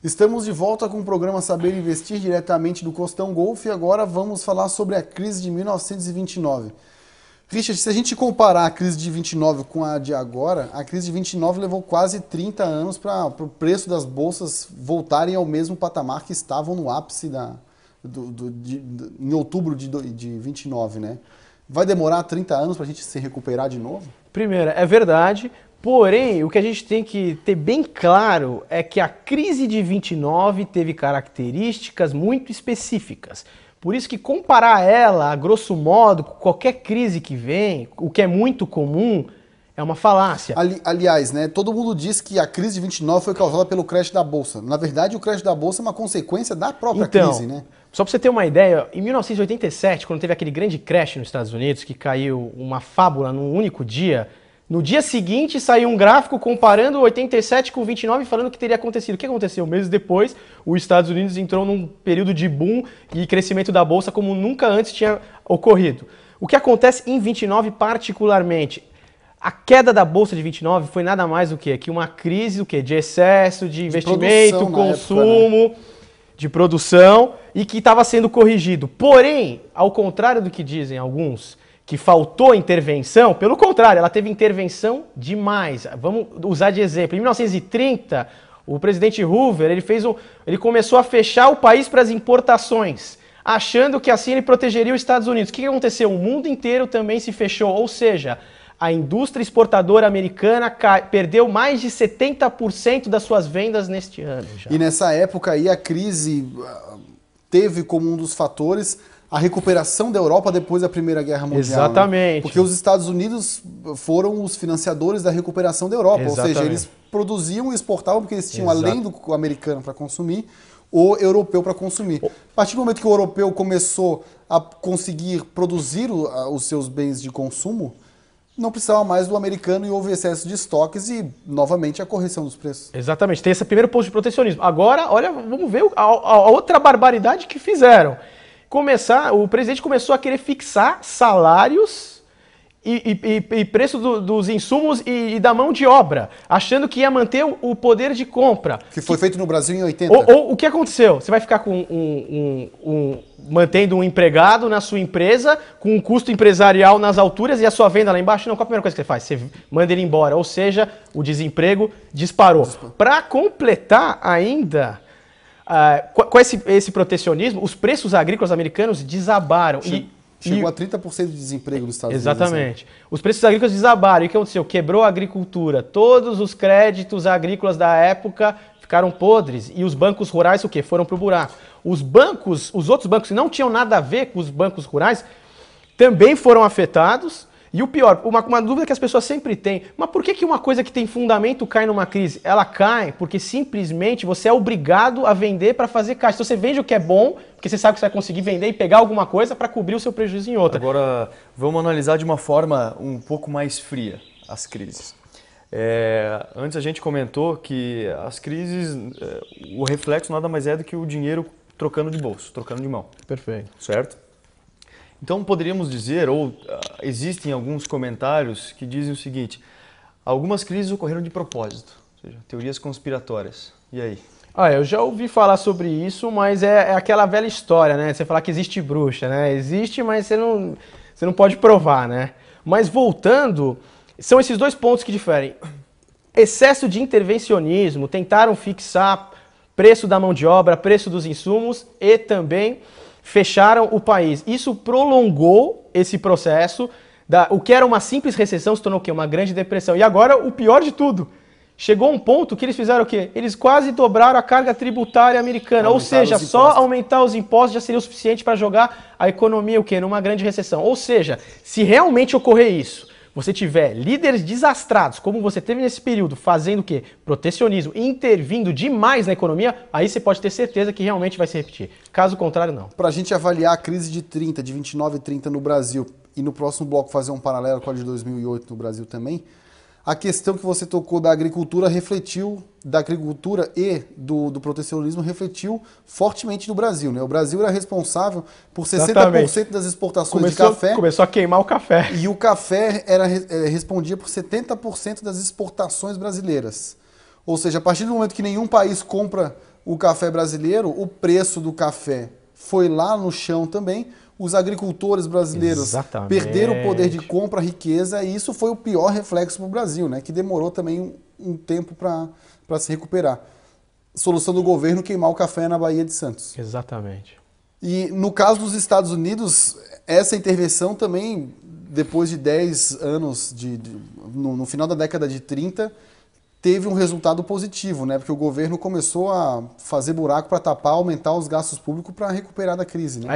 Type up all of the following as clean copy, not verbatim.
Estamos de volta com o programa Saber Investir diretamente do Costão Golf e agora vamos falar sobre a crise de 1929. Richard, se a gente comparar a crise de 29 com a de agora, a crise de 29 levou quase 30 anos para o preço das bolsas voltarem ao mesmo patamar que estavam no ápice em outubro de 29, né? Vai demorar 30 anos para a gente se recuperar de novo? Primeiro, é verdade, porém, o que a gente tem que ter bem claro é que a crise de 29 teve características muito específicas. Por isso que comparar ela, a grosso modo, com qualquer crise que vem, o que é muito comum, é uma falácia. Aliás, né, todo mundo diz que a crise de 29 foi causada pelo crash da Bolsa. Na verdade, o crash da Bolsa é uma consequência da própria crise, né? Só para você ter uma ideia, em 1987, quando teve aquele grande crash nos Estados Unidos, que caiu uma fábula num único dia, no dia seguinte saiu um gráfico comparando 87 com 29 falando o que teria acontecido. O que aconteceu? Meses depois, os Estados Unidos entrou num período de boom e crescimento da Bolsa como nunca antes tinha ocorrido. O que acontece em 29 particularmente? A queda da Bolsa de 29 foi nada mais do que uma crise de excesso de investimento, consumo, época, né? De produção e que estava sendo corrigido. Porém, ao contrário do que dizem alguns, que faltou intervenção, pelo contrário, ela teve intervenção demais. Vamos usar de exemplo. Em 1930, o presidente Hoover ele começou a fechar o país para as importações, achando que assim ele protegeria os Estados Unidos. O que aconteceu? O mundo inteiro também se fechou, ou seja, a indústria exportadora americana perdeu mais de 70% das suas vendas neste ano. Já. E nessa época aí a crise teve como um dos fatores a recuperação da Europa depois da Primeira Guerra Mundial. Exatamente. Né? Porque os Estados Unidos foram os financiadores da recuperação da Europa. Exatamente. Ou seja, eles produziam e exportavam porque eles tinham, além do americano para consumir, o europeu para consumir. A partir do momento que o europeu começou a conseguir produzir os seus bens de consumo, não precisava mais do americano e houve excesso de estoques e, novamente, a correção dos preços. Exatamente. Tem esse primeiro ponto de protecionismo. Agora, olha, vamos ver a outra barbaridade que fizeram. O presidente começou a querer fixar salários e preço dos insumos e da mão de obra, achando que ia manter o poder de compra. Que foi feito no Brasil em 80. Ou o que aconteceu? Você vai ficar com mantendo um empregado na sua empresa, com um custo empresarial nas alturas e a sua venda lá embaixo? Não, qual a primeira coisa que você faz? Você manda ele embora, ou seja, o desemprego disparou. Para completar ainda... com esse protecionismo, os preços agrícolas americanos desabaram. Chegou a 30% de desemprego nos Estados Unidos. Exatamente. Os preços agrícolas desabaram. E o que aconteceu? Quebrou a agricultura. Todos os créditos agrícolas da época ficaram podres. E os bancos rurais, o quê? Foram para o buraco. Os outros bancos que não tinham nada a ver com os bancos rurais, também foram afetados. E o pior, uma dúvida que as pessoas sempre têm, mas por que uma coisa que tem fundamento cai numa crise? Ela cai porque simplesmente você é obrigado a vender para fazer caixa. Então você vende o que é bom, porque você sabe que você vai conseguir vender e pegar alguma coisa para cobrir o seu prejuízo em outra. Agora, vamos analisar de uma forma um pouco mais fria as crises. Antes a gente comentou que as crises, o reflexo nada mais é do que o dinheiro trocando de bolso, trocando de mão. Perfeito. Certo? Então poderíamos dizer, ou existem alguns comentários que dizem o seguinte: algumas crises ocorreram de propósito, ou seja, teorias conspiratórias. E aí? Eu já ouvi falar sobre isso, mas é aquela velha história, né? Você falar que existe bruxa, né? Existe, mas você não pode provar, né? Mas voltando, são esses dois pontos que diferem. Excesso de intervencionismo, tentaram fixar preço da mão de obra, preço dos insumos e também fecharam o país. Isso prolongou esse processo. O que era uma simples recessão se tornou o quê? Uma grande depressão. E agora, o pior de tudo, chegou um ponto que eles fizeram o quê? Eles quase dobraram a carga tributária americana. Ou seja, só aumentar os impostos já seria o suficiente para jogar a economia o quê? Numa grande recessão. Ou seja, se realmente ocorrer isso, você tiver líderes desastrados, como você teve nesse período, fazendo o quê? Protecionismo, intervindo demais na economia, aí você pode ter certeza que realmente vai se repetir. Caso contrário, não. Para a gente avaliar a crise de 29 e 30 no Brasil, e no próximo bloco fazer um paralelo com a de 2008 no Brasil também, a questão que você tocou da agricultura e do protecionismo refletiu fortemente no Brasil, né? O Brasil era responsável por 60% das exportações de café. Começou a queimar o café. E o café respondia por 70% das exportações brasileiras. Ou seja, a partir do momento que nenhum país compra o café brasileiro, o preço do café foi lá no chão também. Os agricultores brasileiros perderam o poder de compra, a riqueza, e isso foi o pior reflexo para o Brasil, né? Que demorou também um tempo para se recuperar. Solução do governo: queimar o café na Baía de Santos. Exatamente. E no caso dos Estados Unidos, essa intervenção também, depois de 10 anos, no final da década de 30, teve um resultado positivo, né? Porque o governo começou a fazer buraco para tapar, aumentar os gastos públicos para recuperar da crise, né?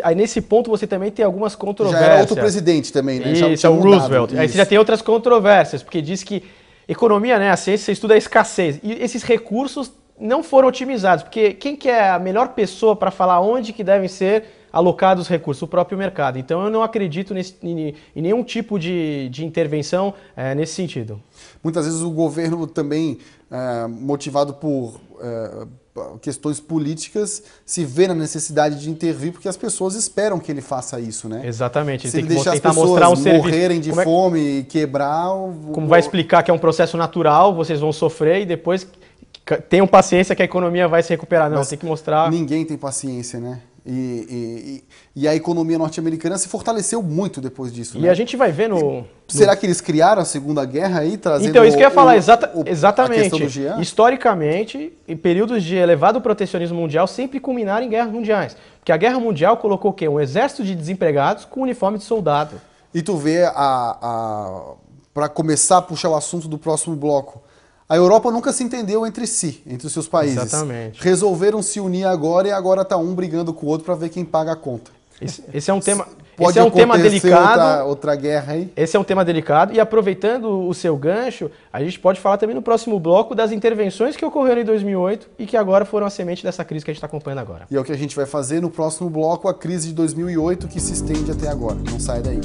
Aí nesse ponto você também tem algumas controvérsias. Já era outro presidente também, né? Isso, é o Roosevelt. Isso. Aí você já tem outras controvérsias, porque diz que economia, né? A ciência estuda a escassez. E esses recursos não foram otimizados, porque quem que é a melhor pessoa para falar onde que devem ser alocados os recursos? O próprio mercado. Então eu não acredito em nenhum tipo de intervenção nesse sentido. Muitas vezes o governo também, motivado por questões políticas, se vê na necessidade de intervir, porque as pessoas esperam que ele faça isso, né? Exatamente. Se ele deixar as pessoas morrerem de fome e quebrar... Como vai explicar que é um processo natural, vocês vão sofrer e depois tenham paciência que a economia vai se recuperar. Não, tem que mostrar... Ninguém tem paciência, né? E a economia norte-americana se fortaleceu muito depois disso. E a gente vai ver no... Será que eles criaram a Segunda Guerra aí, trazendo Então, isso que eu ia falar, exatamente. A questão do Jean? Historicamente, em períodos de elevado protecionismo mundial, sempre culminaram em guerras mundiais. Porque a Guerra Mundial colocou o quê? Um exército de desempregados com uniforme de soldado. E tu vê, para começar a puxar o assunto do próximo bloco, a Europa nunca se entendeu entre si, entre os seus países. Exatamente. Resolveram se unir agora e agora está um brigando com o outro para ver quem paga a conta. Esse é um tema, Pode tema delicado. Outra guerra aí. Esse é um tema delicado. E aproveitando o seu gancho, a gente pode falar também no próximo bloco das intervenções que ocorreram em 2008 e que agora foram a semente dessa crise que a gente está acompanhando agora. E é o que a gente vai fazer no próximo bloco, a crise de 2008 que se estende até agora. Não sai daí.